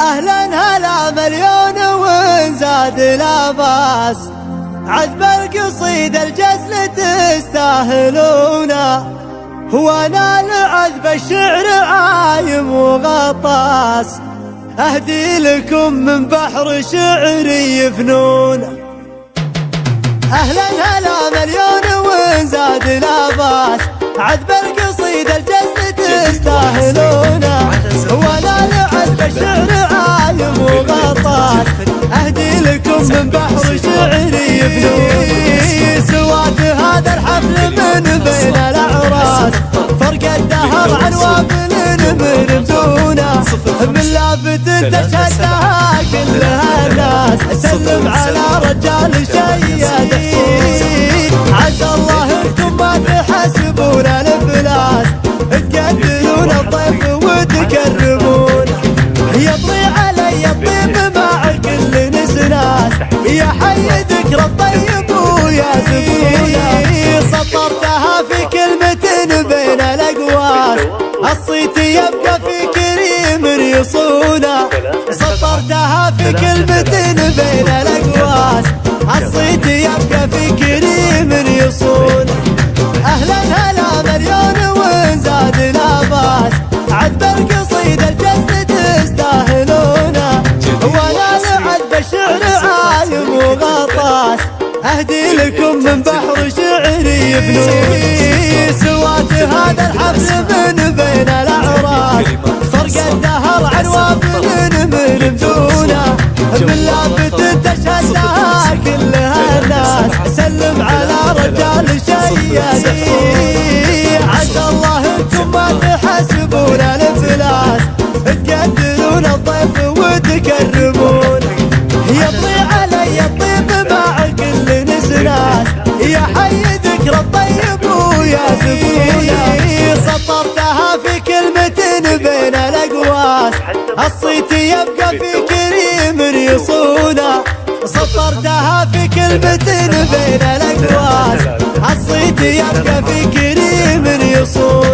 أهلا هلا مليون وانزاد لا باس، عذب القصيدة الجزل تستاهلونا، وانا لعذب الشعر عايم وغطاس، اهدي لكم من بحر شعري فنون. أهلا هلا مليون وانزاد لا باس، عذب القصيدة الجزل تستاهلونا، وانا لعذب الشعر عايم وغطاس، اهدي لكم من بحر شعري فنون. سوات هذا الحفل من بين الاعراس، فرق الدهر عن وابل من بدونه، من لافت تشهدها كلها الناس، سلم على رجال شيادين، عسى الله انتم ما تحسبون الافلاس، تقدرون الضيف وتكرمون، يطري علي الطيب مع كل نسناس، يا حي ذكر الطيب ويا زبونه، سطرتها في كلمة بين الاقواس، الصيت يبقى في كريم يصونه، سطرتها في كلمة بين الاقواس، الصيت يبقى في كريم يصونه. اهلا هلا مليون وانزاد لا باس، عذب القصيدة الجزل تستاهلونا، وانا لعذب الشعر عايم وغطاس، اهدي لكم من بحر شعري فنون. سوات هذا الحفل من بين الاعراس، فرق الدهر عن وابل من بدونه، من لافت تشهدها كلها الناس، سلم على رجال شيادين، عسى الله انتم ما تحسبون الافلاس، تقدرون الضيف وتكرمون، يطري علي الطيب مع كل نسناس، يا حي ذكر الطيب ويا زبونه، سطرتها في كلمة بين الاقواس، الصيت يبقى في كريم يصونه، سطرتها في كلمة بين الاقواس، الصيت يبقى في كريم يصونه.